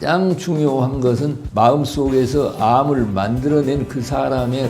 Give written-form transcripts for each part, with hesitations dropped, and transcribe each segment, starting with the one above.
가장 중요한 것은 마음속에서 암을 만들어낸 그 사람의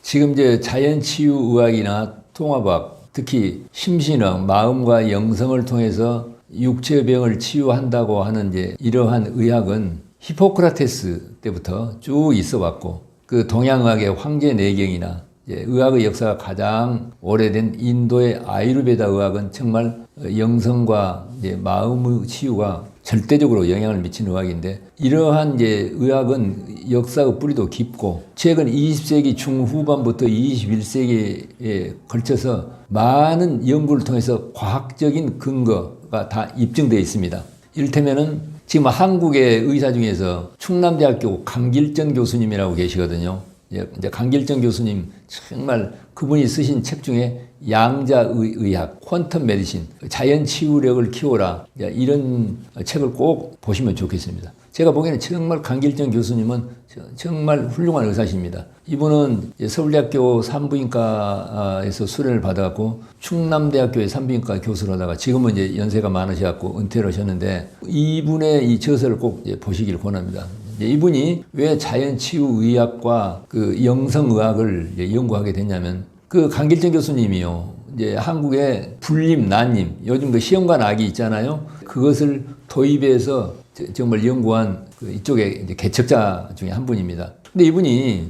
지금 이제 자연치유의학이나 통합학, 특히 심신학, 마음과 영성을 통해서 육체병을 치유한다고 하는 이제 이러한 의학은 히포크라테스 때부터 쭉 있어 왔고, 그 동양의학의 황제 내경이나 의학의 역사가 가장 오래된 인도의 아유르베다 의학은 정말 영성과 마음의 치유가 절대적으로 영향을 미치는 의학인데, 이러한 의학은 역사의 뿌리도 깊고 최근 20세기 중후반부터 21세기에 걸쳐서 많은 연구를 통해서 과학적인 근거가 다 입증되어 있습니다. 이를테면은 지금 한국의 의사 중에서 충남대학교 강길전 교수님이라고 계시거든요. 이제 강길정 교수님 정말 그분이 쓰신 책 중에 양자의학, 퀀텀 메디신, 자연 치유력을 키워라, 이런 책을 꼭 보시면 좋겠습니다. 제가 보기에는 정말 강길정 교수님은 정말 훌륭한 의사십니다. 이분은 서울대학교 산부인과에서 수련을 받아갖고 충남대학교의 산부인과 교수를 하다가 지금은 이제 연세가 많으셔갖고 은퇴를 하셨는데, 이분의 이 저서를 꼭 보시길 권합니다. 이분이 왜 자연치유의학과 그 영성의학을 연구하게 됐냐면, 그 강길정 교수님이요, 이제 한국의 불림, 난임, 요즘 그 시험관 악이 있잖아요. 그것을 도입해서 정말 연구한 그 이쪽의 이제 개척자 중에 한 분입니다. 근데 이분이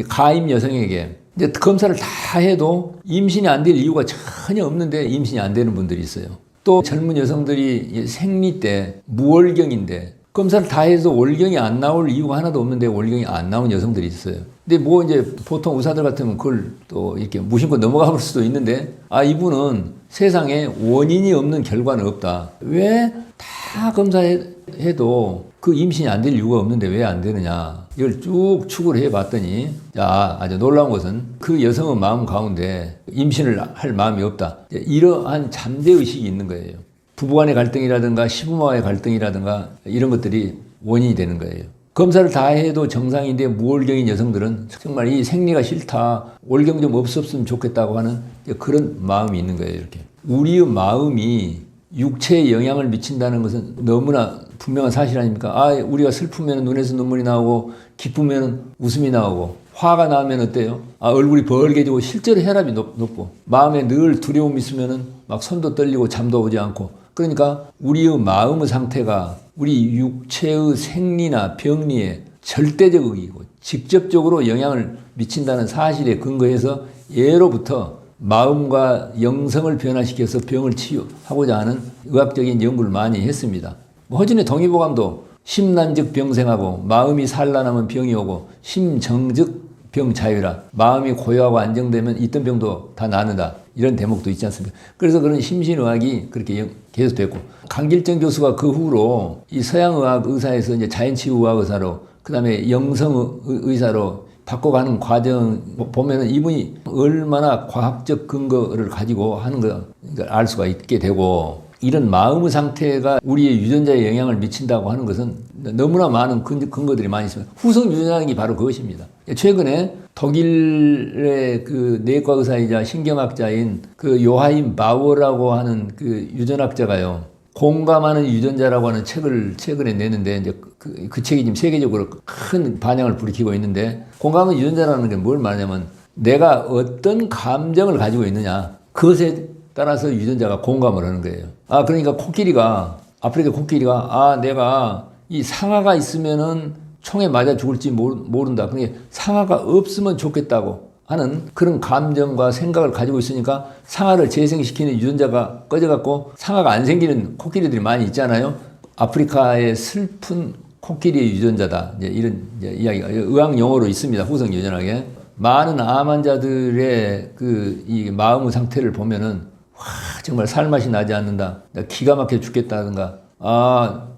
가임 여성에게 이제 검사를 다 해도 임신이 안 될 이유가 전혀 없는데 임신이 안 되는 분들이 있어요. 또 젊은 여성들이 생리 때 무월경인데 검사를 다 해서 월경이 안 나올 이유가 하나도 없는데 월경이 안 나온 여성들이 있어요. 근데 뭐 이제 보통 의사들 같으면 그걸 또 이렇게 무심코 넘어가 볼 수도 있는데, 이분은 세상에 원인이 없는 결과는 없다. 왜 다 검사해도 그 임신이 안 될 이유가 없는데 왜 안 되느냐. 이걸 쭉 추구를 해봤더니, 아주 놀라운 것은 그 여성의 마음 가운데 임신을 할 마음이 없다. 이러한 잠재의식이 있는 거예요. 부부간의 갈등이라든가 시부모와의 갈등이라든가 이런 것들이 원인이 되는 거예요. 검사를 다 해도 정상인데 무월경인 여성들은 정말 이 생리가 싫다, 월경 좀 없었으면 좋겠다고 하는 그런 마음이 있는 거예요. 이렇게 우리의 마음이 육체에 영향을 미친다는 것은 너무나 분명한 사실 아닙니까? 우리가 슬프면 눈에서 눈물이 나오고 기쁘면 웃음이 나오고 화가 나면 어때요? 얼굴이 벌개지고 실제로 혈압이 높고 마음에 늘 두려움이 있으면 막 손도 떨리고 잠도 오지 않고. 그러니까 우리의 마음의 상태가 우리 육체의 생리나 병리에 절대적 의의고 직접적으로 영향을 미친다는 사실에 근거해서 예로부터 마음과 영성을 변화시켜서 병을 치유하고자 하는 의학적인 연구를 많이 했습니다. 허준의 동의보감도 심란즉 병생하고 마음이 산란하면 병이 오고 심정즉 병 자유라. 마음이 고요하고 안정되면 있던 병도 다 나는다. 이런 대목도 있지 않습니까? 그래서 그런 심신의학이 그렇게 계속됐고, 강길정 교수가 그 후로 이 서양의학 의사에서 이제 자연치유의학 의사로, 그 다음에 영성의사로 바꿔가는 과정 보면은 이분이 얼마나 과학적 근거를 가지고 하는 걸 알 수가 있게 되고, 이런 마음의 상태가 우리의 유전자에 영향을 미친다고 하는 것은 너무나 많은 근거들이 많이 있습니다. 후성 유전학이 바로 그것입니다. 최근에 독일의 그 내과 의사이자 신경학자인 그 요하임 바워라고 하는 그 유전학자가요, 공감하는 유전자라고 하는 책을 최근에 내는데, 이제 그 책이 지금 세계적으로 큰 반향을 불이키고 있는데, 공감하는 유전자라는 게 뭘 말하냐면 내가 어떤 감정을 가지고 있느냐, 그것에 따라서 유전자가 공감을 하는 거예요. 그러니까 아프리카 코끼리가 내가 이 상아가 있으면은 총에 맞아 죽을지 모른다. 그러니까 상아가 없으면 좋겠다고 하는 그런 감정과 생각을 가지고 있으니까 상아를 재생시키는 유전자가 꺼져갖고 상아가 안 생기는 코끼리들이 많이 있잖아요. 아프리카의 슬픈 코끼리의 유전자다. 이런 이야기가 의학 용어로 있습니다. 후성 유전학에. 많은 암 환자들의 이 마음의 상태를 보면은 정말 살맛이 나지 않는다. 기가 막혀 죽겠다든가,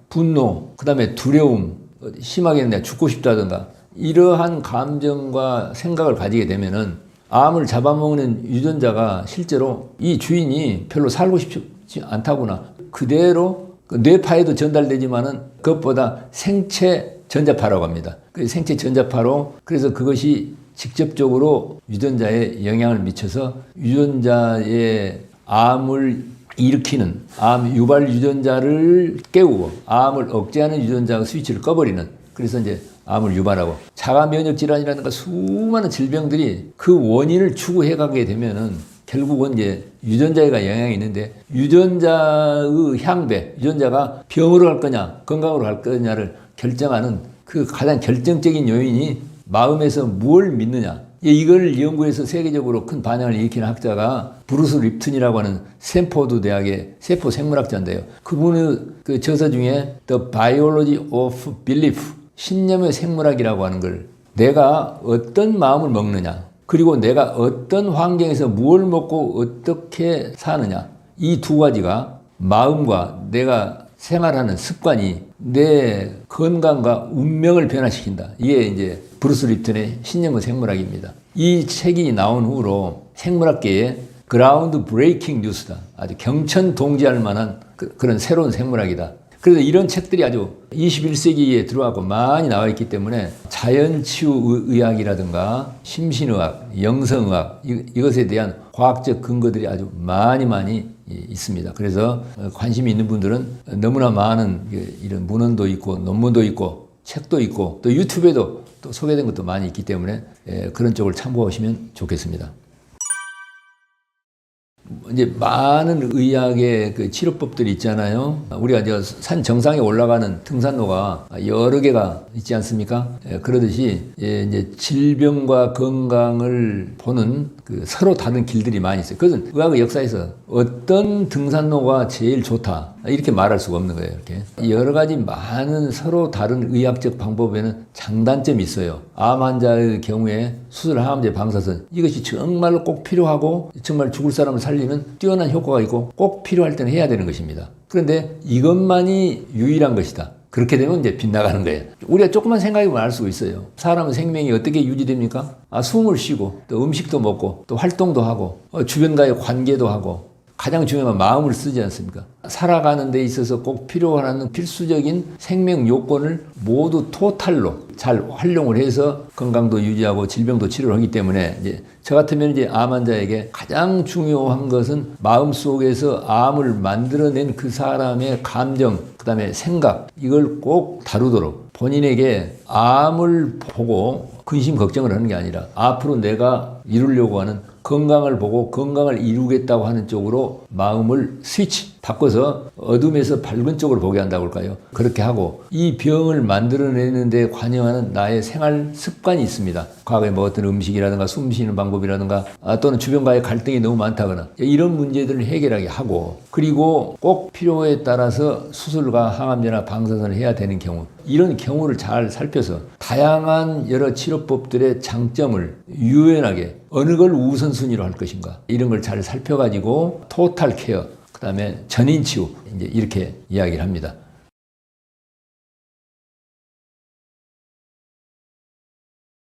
분노, 그 다음에 두려움, 심하게는 내가 죽고 싶다든가, 이러한 감정과 생각을 가지게 되면은 암을 잡아먹는 유전자가 실제로 이 주인이 별로 살고 싶지 않다구나. 그대로 뇌파에도 전달되지만은 그것보다 생체 전자파라고 합니다. 그 생체 전자파로, 그래서 그것이 직접적으로 유전자에 영향을 미쳐서 유전자의 암을 일으키는 암 유발 유전자를 깨우고 암을 억제하는 유전자 스위치를 꺼버리는, 그래서 이제 암을 유발하고, 자가 면역 질환이라든가 수많은 질병들이 그 원인을 추구해 가게 되면은 결국은 이제 유전자가 영향이 있는데, 유전자의 향배, 유전자가 병으로 갈 거냐 건강으로 갈 거냐를 결정하는 그 가장 결정적인 요인이 마음에서 뭘 믿느냐. 이걸 연구해서 세계적으로 큰 반향을 일으키는 학자가 브루스 립튼이라고 하는 스탠포드 대학의 세포 생물학자인데요. 그분의 그 저서 중에 The Biology of Belief, 신념의 생물학이라고 하는 걸, 내가 어떤 마음을 먹느냐, 그리고 내가 어떤 환경에서 무엇을 먹고 어떻게 사느냐, 이 두 가지가 마음과 내가 생활하는 습관이 내 건강과 운명을 변화시킨다. 이게 이제 브루스 립튼의 신념의 생물학입니다. 이 책이 나온 후로 생물학계에 그라운드 브레이킹 뉴스다. 아주 경천 동지할 만한 그런 새로운 생물학이다. 그래서 이런 책들이 아주 21세기에 들어가고 많이 나와 있기 때문에 자연치유의학이라든가 심신의학, 영성의학, 이것에 대한 과학적 근거들이 아주 많이 있습니다. 그래서 관심이 있는 분들은 너무나 많은 이런 문헌도 있고 논문도 있고 책도 있고 또 유튜브에도 또 소개된 것도 많이 있기 때문에 그런 쪽을 참고하시면 좋겠습니다. 이제 많은 의학의 그 치료법들이 있잖아요. 우리가 이제 산 정상에 올라가는 등산로가 여러 개가 있지 않습니까? 그러듯이 이제 질병과 건강을 보는 그 서로 다른 길들이 많이 있어요. 그것은 의학의 역사에서 어떤 등산로가 제일 좋다 이렇게 말할 수가 없는 거예요. 이렇게 여러 가지 많은 서로 다른 의학적 방법에는 장단점이 있어요. 암 환자의 경우에 수술, 항암제, 방사선, 이것이 정말로 꼭 필요하고 정말 죽을 사람을 살리는 뛰어난 효과가 있고 꼭 필요할 때는 해야 되는 것입니다. 그런데 이것만이 유일한 것이다. 그렇게 되면 이제 빗나가는 거예요. 우리가 조금만 생각해보면 알 수가 있어요. 사람의 생명이 어떻게 유지됩니까? 숨을 쉬고 또 음식도 먹고 또 활동도 하고 주변과의 관계도 하고, 가장 중요한 건 마음을 쓰지 않습니까? 살아가는 데 있어서 꼭 필요한 필수적인 생명 요건을 모두 토탈로 잘 활용을 해서 건강도 유지하고 질병도 치료를 하기 때문에, 이제 저 같으면 이제 암 환자에게 가장 중요한 것은 마음속에서 암을 만들어낸 그 사람의 감정, 그 다음에 생각, 이걸 꼭 다루도록, 본인에게 암을 보고 근심 걱정을 하는 게 아니라 앞으로 내가 이루려고 하는 건강을 보고 건강을 이루겠다고 하는 쪽으로 마음을 스위치 바꿔서 어둠에서 밝은 쪽으로 보게 한다고 할까요? 그렇게 하고 이 병을 만들어내는 데 관여하는 나의 생활 습관이 있습니다. 과거에 먹었던 음식이라든가 숨 쉬는 방법이라든가 또는 주변과의 갈등이 너무 많다거나 이런 문제들을 해결하게 하고, 그리고 꼭 필요에 따라서 수술과 항암제나 방사선을 해야 되는 경우, 이런 경우를 잘 살펴서 다양한 여러 치료법들의 장점을 유연하게 어느 걸 우선순위로 할 것인가, 이런 걸 잘 살펴가지고 토탈 케어, 그 다음에 전인 치유, 이제 이렇게 이야기를 합니다.